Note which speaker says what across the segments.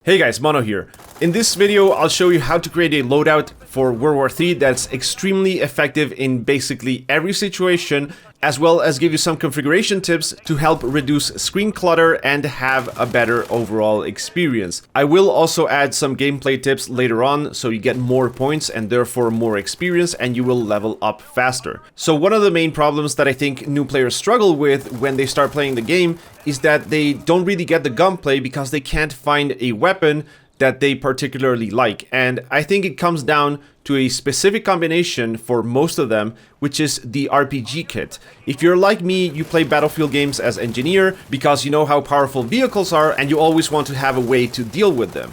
Speaker 1: Hey guys, Mono here. In this video, I'll show you how to create a loadout for World War III that's extremely effective in basically every situation, as well as give you some configuration tips to help reduce screen clutter and have a better overall experience. I will also add some gameplay tips later on, so you get more points and therefore more experience, and you will level up faster. So one of the main problems that I think new players struggle with when they start playing the game is that they don't really get the gunplay because they can't find a weapon that they particularly like. And I think it comes down to a specific combination for most of them, which is the RPG kit. If you're like me, you play Battlefield games as engineer because you know how powerful vehicles are and you always want to have a way to deal with them.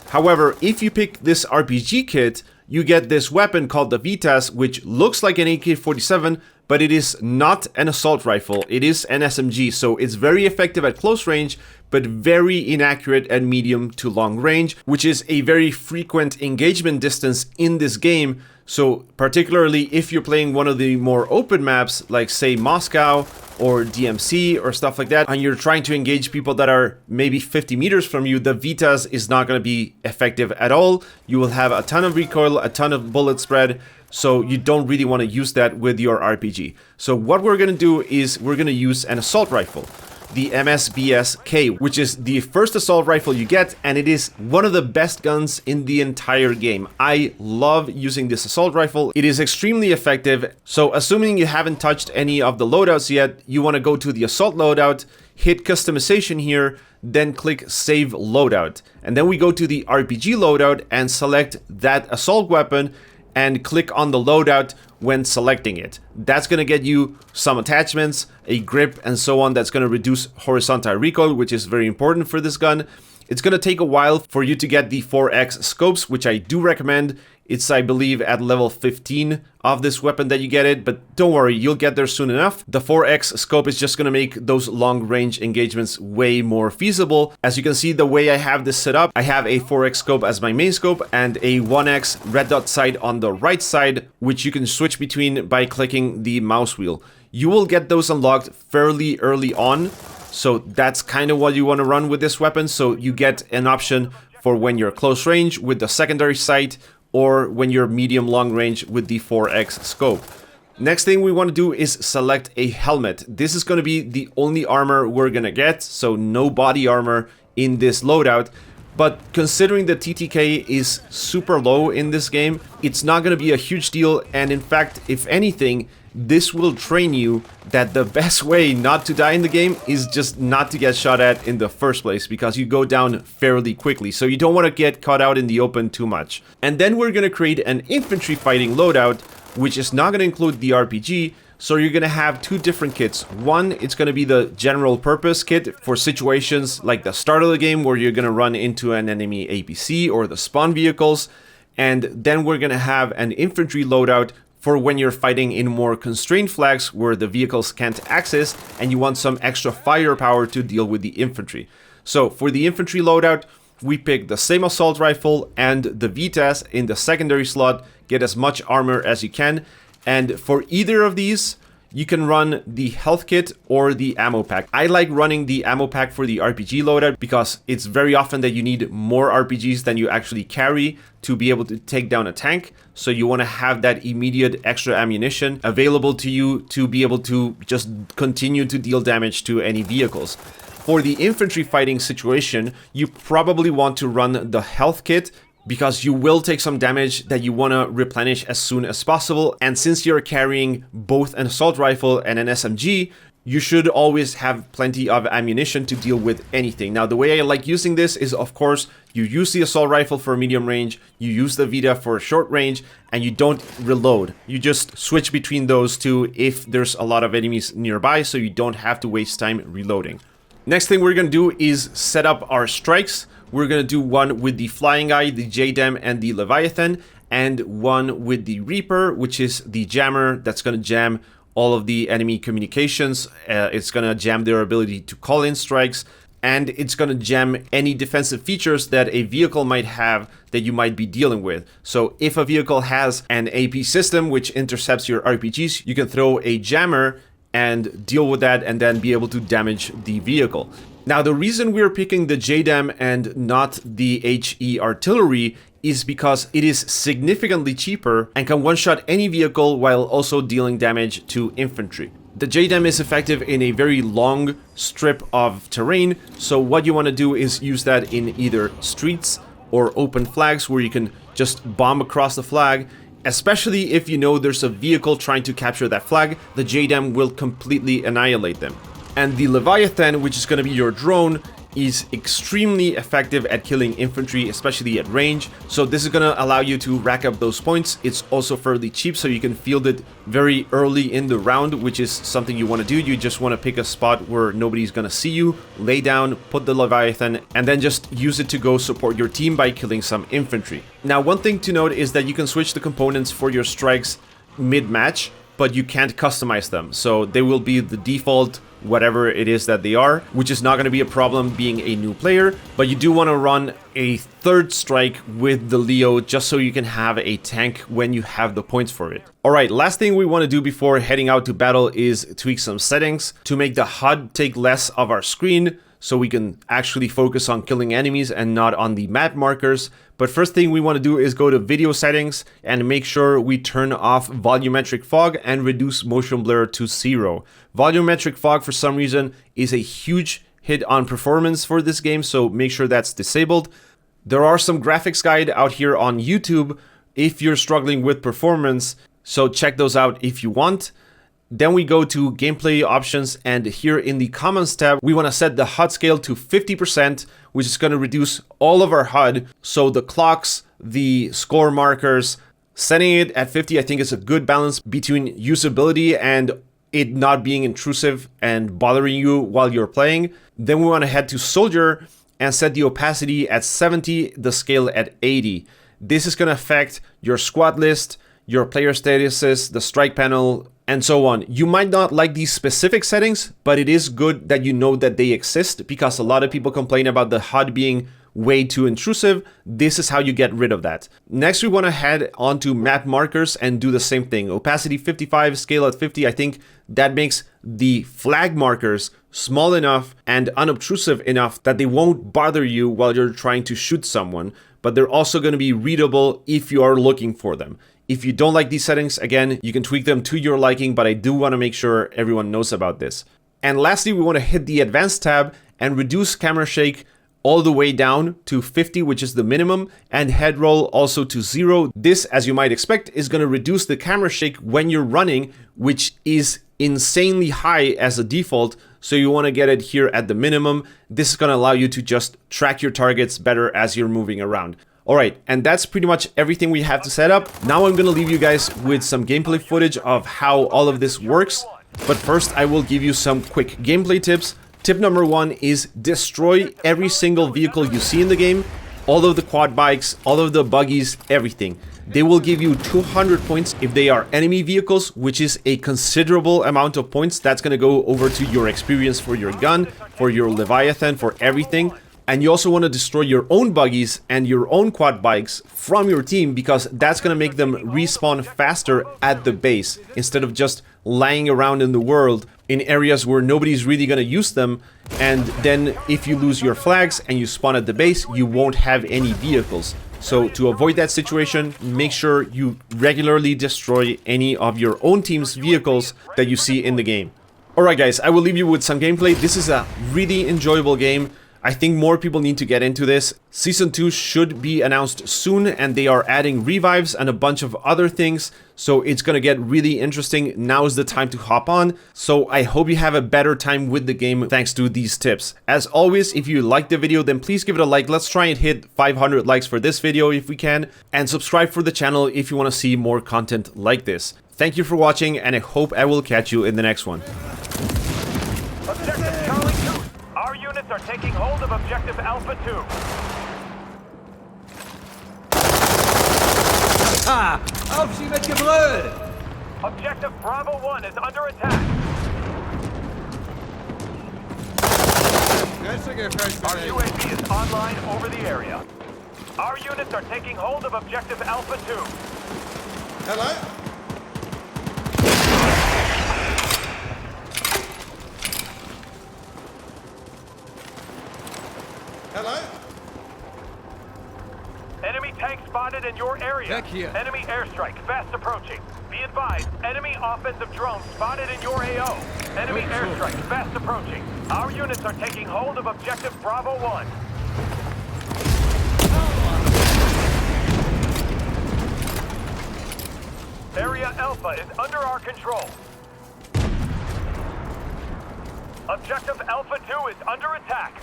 Speaker 1: However, if you pick this RPG kit, you get this weapon called the Vitas, which looks like an AK-47, but it is not an assault rifle, it is an SMG, so it's very effective at close range, but very inaccurate at medium to long range, which is a very frequent engagement distance in this game. So particularly if you're playing one of the more open maps, like say Moscow or DMC or stuff like that, and you're trying to engage people that are maybe 50 meters from you, the Vitas is not going to be effective at all. You will have a ton of recoil, a ton of bullet spread, so you don't really want to use that with your RPG. So what we're going to do is we're going to use an assault rifle, the MSBS-K, which is the first assault rifle you get, and it is one of the best guns in the entire game. I love using this assault rifle. It is extremely effective. So assuming you haven't touched any of the loadouts yet, you want to go to the assault loadout, hit customization here, then click save loadout. And then we go to the RPG loadout and select that assault weapon and click on the loadout when selecting it. That's going to get you some attachments, a grip, and so on. That's going to reduce horizontal recoil, which is very important for this gun. It's going to take a while for you to get the 4X scopes, which I do recommend. It's, I believe, at level 15 of this weapon that you get it, but don't worry, you'll get there soon enough. The 4X scope is just going to make those long-range engagements way more feasible. As you can see, the way I have this set up, I have a 4X scope as my main scope and a 1X red dot sight on the right side, which you can switch between by clicking the mouse wheel. You will get those unlocked fairly early on, so that's kind of what you want to run with this weapon. So you get an option for when you're close range with the secondary sight, or when you're medium long range with the 4X scope. Next thing we want to do is select a helmet. This is going to be the only armor we're going to get, so no body armor in this loadout. But considering the TTK is super low in this game, it's not going to be a huge deal, and in fact, if anything, this will train you that the best way not to die in the game is just not to get shot at in the first place, because you go down fairly quickly, so you don't want to get caught out in the open too much. And then we're going to create an infantry fighting loadout, which is not going to include the RPG, so you're going to have two different kits. One, it's going to be the general purpose kit for situations like the start of the game where you're going to run into an enemy APC or the spawn vehicles, and then we're going to have an infantry loadout for when you're fighting in more constrained flags where the vehicles can't access and you want some extra firepower to deal with the infantry. So for the infantry loadout, we pick the same assault rifle and the Vitas in the secondary slot, get as much armor as you can, and for either of these, you can run the health kit or the ammo pack. I like running the ammo pack for the RPG loadout because it's very often that you need more RPGs than you actually carry to be able to take down a tank. So you want to have that immediate extra ammunition available to you to be able to just continue to deal damage to any vehicles. For the infantry fighting situation, you probably want to run the health kit because you will take some damage that you want to replenish as soon as possible. And since you're carrying both an assault rifle and an SMG, you should always have plenty of ammunition to deal with anything. Now, the way I like using this is, of course, you use the assault rifle for medium range, you use the Vita for short range, and you don't reload. You just switch between those two if there's a lot of enemies nearby, so you don't have to waste time reloading. Next thing we're going to do is set up our strikes. We're going to do one with the Flying Eye, the JDAM, and the Leviathan, and one with the Reaper, which is the jammer that's going to jam all of the enemy communications. It's going to jam their ability to call in strikes, and it's going to jam any defensive features that a vehicle might have that you might be dealing with. So if a vehicle has an AP system which intercepts your RPGs, you can throw a jammer and deal with that and then be able to damage the vehicle. Now, the reason we're picking the JDAM and not the HE artillery is because it is significantly cheaper and can one-shot any vehicle while also dealing damage to infantry. The JDAM is effective in a very long strip of terrain, so what you want to do is use that in either streets or open flags where you can just bomb across the flag. Especially if you know there's a vehicle trying to capture that flag, the JDAM will completely annihilate them. And the Leviathan, which is going to be your drone, is extremely effective at killing infantry, especially at range. So this is going to allow you to rack up those points. It's also fairly cheap, so you can field it very early in the round, which is something you want to do. You just want to pick a spot where nobody's going to see you, lay down, put the Leviathan, and then just use it to go support your team by killing some infantry. Now, one thing to note is that you can switch the components for your strikes mid-match, but you can't customize them. So they will be the default whatever it is that they are, which is not going to be a problem being a new player, but you do want to run a third strike with the Leo just so you can have a tank when you have the points for it. Alright, last thing we want to do before heading out to battle is tweak some settings to make the HUD take less of our screen, so we can actually focus on killing enemies and not on the map markers. But first thing we want to do is go to video settings and make sure we turn off volumetric fog and reduce motion blur to 0. Volumetric fog for some reason is a huge hit on performance for this game, so make sure that's disabled. There are some graphics guide out here on YouTube if you're struggling with performance, so check those out if you want. Then we go to gameplay options, and here in the comments tab, we want to set the HUD scale to 50%, which is going to reduce all of our HUD. So the clocks, the score markers, setting it at 50, I think is a good balance between usability and it not being intrusive and bothering you while you're playing. Then we want to head to soldier and set the opacity at 70, the scale at 80. This is going to affect your squad list, your player statuses, the strike panel, and so on. You might not like these specific settings, but it is good that you know that they exist because a lot of people complain about the HUD being way too intrusive. This is how you get rid of that. Next, we want to head on to map markers and do the same thing. Opacity 55, scale at 50. I think that makes the flag markers small enough and unobtrusive enough that they won't bother you while you're trying to shoot someone, but they're also going to be readable if you are looking for them. If you don't like these settings, again, you can tweak them to your liking, but I do want to make sure everyone knows about this. And lastly, we want to hit the advanced tab and reduce camera shake all the way down to 50, which is the minimum, and head roll also to 0. This, as you might expect, is going to reduce the camera shake when you're running, which is insanely high as a default. So you want to get it here at the minimum. This is going to allow you to just track your targets better as you're moving around. Alright, and that's pretty much everything we have to set up. Now I'm going to leave you guys with some gameplay footage of how all of this works. But first I will give you some quick gameplay tips. Tip number 1 is destroy every single vehicle you see in the game. All of the quad bikes, all of the buggies, everything. They will give you 200 points if they are enemy vehicles, which is a considerable amount of points. That's going to go over to your experience for your gun, for your Leviathan, for everything. And you also want to destroy your own buggies and your own quad bikes from your team, because that's going to make them respawn faster at the base instead of just lying around in the world in areas where nobody's really going to use them. And then if you lose your flags and you spawn at the base, you won't have any vehicles. So to avoid that situation, make sure you regularly destroy any of your own team's vehicles that you see in the game. Alright guys, I will leave you with some gameplay. This is a really enjoyable game. I think more people need to get into this. Season 2 should be announced soon, and they are adding revives and a bunch of other things, so it's gonna get really interesting. Now is the time to hop on, so I hope you have a better time with the game thanks to these tips. As always, if you liked the video, then please give it a like. Let's try and hit 500 likes for this video if we can, and subscribe for the channel if you want to see more content like this. Thank you for watching, and I hope I will catch you in the next one.
Speaker 2: Objective Charlie 2. Our units are taking hold of Objective Alpha 2.
Speaker 3: Ah! Auf Sie mit Gebrüll!
Speaker 2: Objective Bravo 1 is under attack. Our UAV is online over the area. Our units are taking hold of Objective Alpha 2.
Speaker 4: Hello? Hello?
Speaker 2: Enemy tank spotted in your area.
Speaker 3: Back here.
Speaker 2: Enemy airstrike fast approaching. Be advised, enemy offensive drone spotted in your AO. Enemy airstrike fast approaching. Our units are taking hold of objective Bravo 1. Area Alpha is under our control. Objective Alpha 2 is under attack.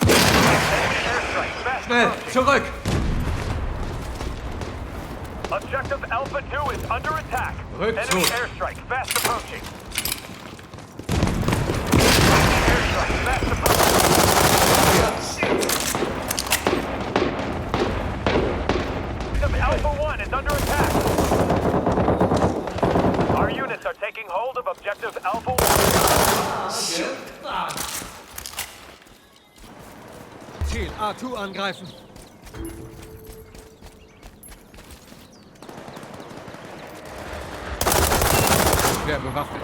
Speaker 2: Enemy airstrike fast
Speaker 3: Schnell,
Speaker 2: approaching.
Speaker 3: zurück!
Speaker 2: Objective Alpha 2 is under attack.
Speaker 3: Rückzug.
Speaker 2: Enemy airstrike fast approaching. Enemy airstrike fast approaching. Objective Alpha 1 is under attack. Our units are taking hold of Objective Alpha 1.
Speaker 3: Ziel A2 angreifen. Schwer bewaffnet.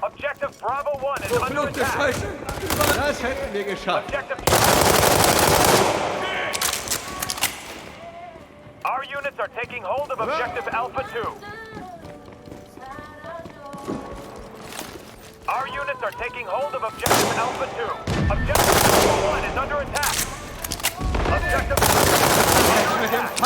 Speaker 2: Objective Bravo 1 is under
Speaker 3: Verfluchte
Speaker 2: attack.
Speaker 3: Scheiße! Das hätten wir geschafft.
Speaker 2: Objective. Our units are taking hold of Objective Alpha 2. Our units are taking hold of Objective Alpha 2. Objective Alpha 1 is under attack. Objective Alpha 1 is under attack.